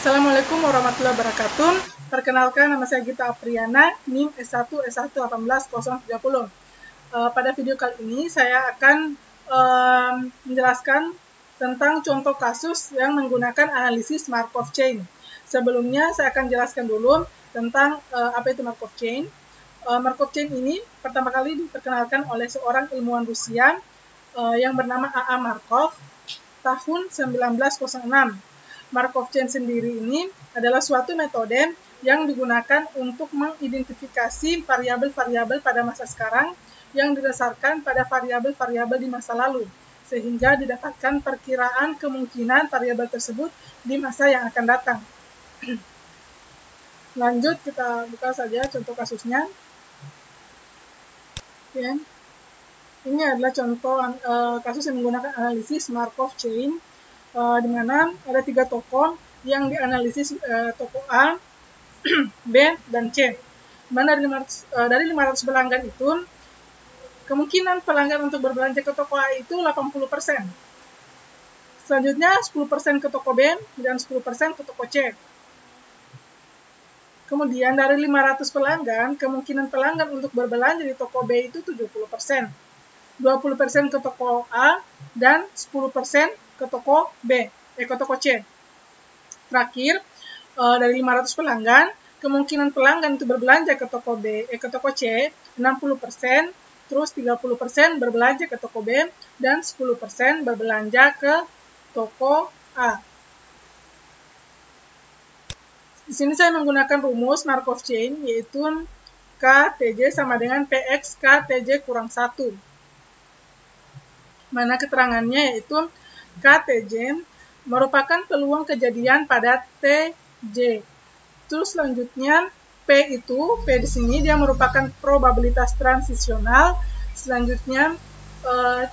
Assalamualaikum warahmatullahi wabarakatuh. Perkenalkan, nama saya Gita Apriana, NIM S1 S1181030. Pada video kali ini saya akan menjelaskan tentang contoh kasus yang menggunakan analisis Markov chain. Sebelumnya saya akan jelaskan dulu tentang apa itu Markov chain. Markov chain ini pertama kali diperkenalkan oleh seorang ilmuwan Rusia yang bernama A.A. Markov tahun 1906. Markov chain sendiri ini adalah suatu metode yang digunakan untuk mengidentifikasi variabel-variabel pada masa sekarang yang didasarkan pada variabel-variabel di masa lalu, sehingga didapatkan perkiraan kemungkinan variabel tersebut di masa yang akan datang. Lanjut, kita buka saja contoh kasusnya. Oke. Ini adalah contoh kasus yang menggunakan analisis Markov chain, di mana ada 3 tokoh yang dianalisis, tokoh A, B, dan C. Mana dari 500 pelanggan itu, kemungkinan pelanggan untuk berbelanja ke toko A itu 80%. Selanjutnya 10% ke toko B dan 10% ke toko C. Kemudian dari 500 pelanggan, kemungkinan pelanggan untuk berbelanja di toko B itu 70%. 20% ke toko A dan 10% ke toko B, ke toko C. Terakhir, dari 500 pelanggan, kemungkinan pelanggan itu berbelanja ke toko B, ke toko C 60%, terus 30% berbelanja ke toko B dan 10% berbelanja ke toko A. Di sini saya menggunakan rumus Markov chain, yaitu KTJ sama dengan PX KTJ kurang 1. Mana keterangannya yaitu KTJ merupakan peluang kejadian pada TJ. Terus selanjutnya P di sini dia merupakan probabilitas transisional. Selanjutnya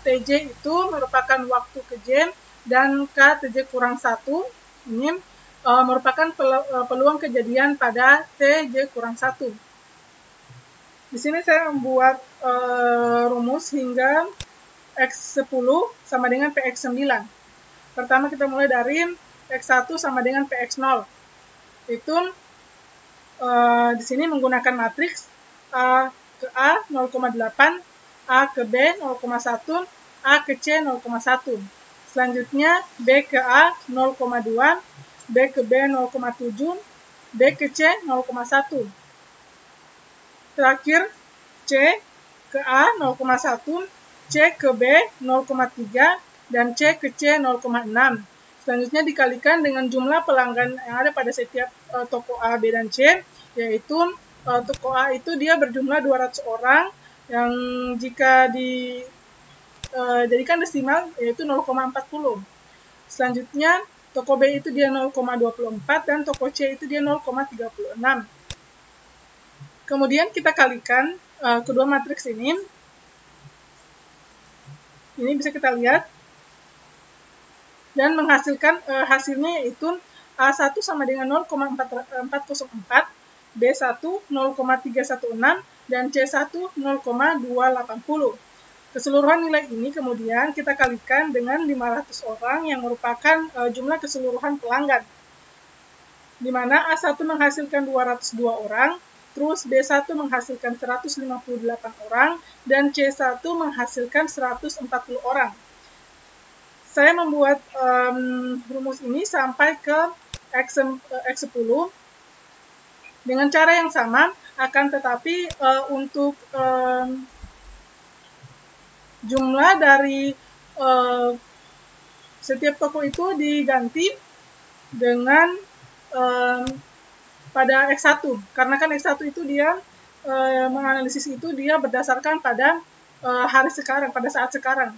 TJ itu merupakan waktu ke J, dan KTJ kurang 1 ini merupakan peluang kejadian pada TJ kurang 1. Di sini saya membuat rumus hingga X10 sama dengan PX9. Pertama kita mulai dari X1 sama dengan PX0. Itu di sini menggunakan matriks A ke A 0,8, A ke B 0,1, A ke C 0,1. Selanjutnya B ke A 0,2, B ke B 0,7, B ke C 0,1. Terakhir C ke A 0,1, C ke B 0,3, dan C ke C 0,6. Selanjutnya dikalikan dengan jumlah pelanggan yang ada pada setiap toko A, B, dan C, yaitu toko A itu dia berjumlah 200 orang, yang jika dijadikan desimal yaitu 0,40. Selanjutnya toko B itu dia 0,24 dan toko C itu dia 0,36. Kemudian kita kalikan kedua matriks ini. Ini bisa kita lihat dan menghasilkan hasilnya yaitu A1 sama dengan 0,404, B1 0,316, dan C1 0,280. Keseluruhan nilai ini kemudian kita kalikan dengan 500 orang yang merupakan jumlah keseluruhan pelanggan, di mana A1 menghasilkan 202 orang, terus B1 menghasilkan 158 orang, dan C1 menghasilkan 140 orang. Saya membuat rumus ini sampai ke X10 dengan cara yang sama, akan tetapi untuk jumlah dari setiap toko itu diganti dengan pada X1, karena kan X1 itu dia menganalisis itu dia berdasarkan pada hari sekarang, pada saat sekarang.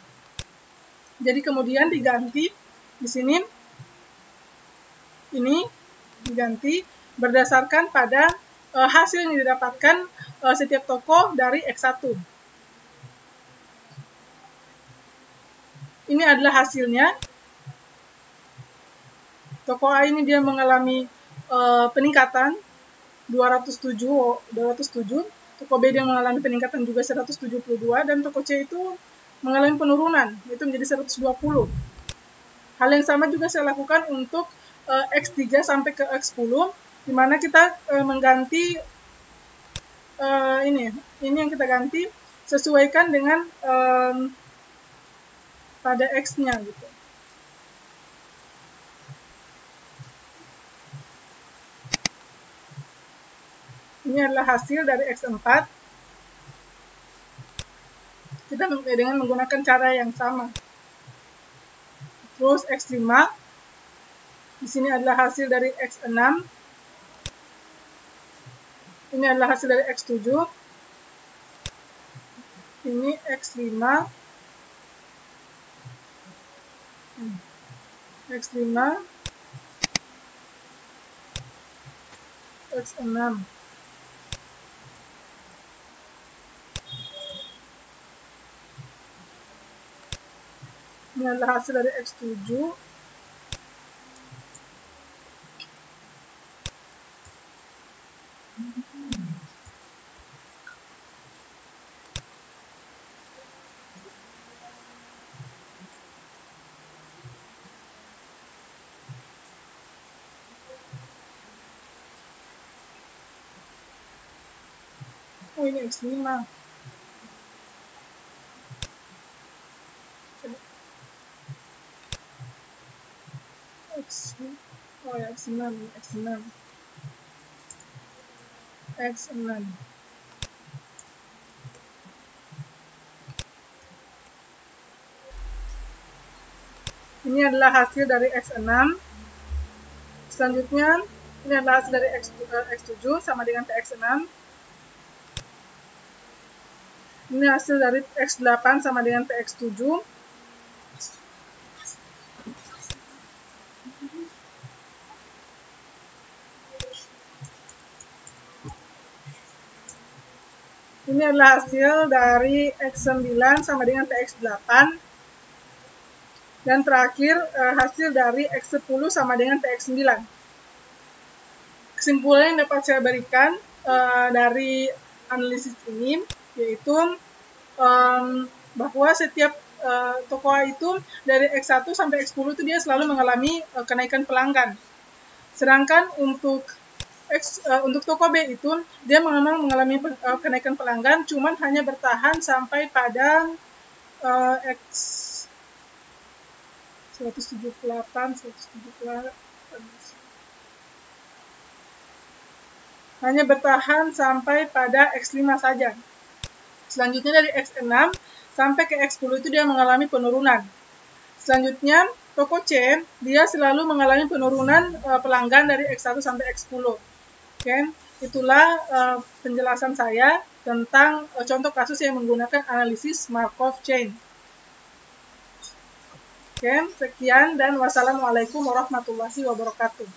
Jadi kemudian diganti di sini, ini diganti berdasarkan pada hasil yang didapatkan setiap toko dari X1. Ini adalah hasilnya. Toko A ini dia mengalami peningkatan 207, toko B dia mengalami peningkatan juga 172, dan toko C itu mengalami penurunan, itu menjadi 120. Hal yang sama juga saya lakukan untuk X3 sampai ke X10, di mana kita mengganti ini yang kita ganti sesuaikan dengan pada X-nya gitu. Ini adalah hasil dari X4. Kita dengan menggunakan cara yang sama. Terus X5. Di sini adalah hasil dari X6. Ini adalah hasil dari X7. Ini X5. X5. X6. Ini adalah hasil dari X7. Oh, ini X5. Oh ya, X6. Ini adalah hasil dari X6. Selanjutnya, ini adalah hasil dari X7 sama dengan TX6. Ini hasil dari X8 sama dengan TX7. Ini adalah hasil dari X9 sama dengan TX8. Dan terakhir, hasil dari X10 sama dengan TX9. Kesimpulan yang dapat saya berikan dari analisis ini, yaitu bahwa setiap toko itu dari X1 sampai X10 itu dia selalu mengalami kenaikan pelanggan. Sedangkan untuk toko B itu dia memang mengalami kenaikan pelanggan, cuman hanya bertahan sampai pada X 178, hanya bertahan sampai pada X5 saja. Selanjutnya dari X6 sampai ke X10 itu dia mengalami penurunan. Selanjutnya toko C dia selalu mengalami penurunan pelanggan dari X1 sampai X10. Oke, itulah penjelasan saya tentang contoh kasus yang menggunakan analisis Markov Chain. Oke, sekian dan wassalamualaikum warahmatullahi wabarakatuh.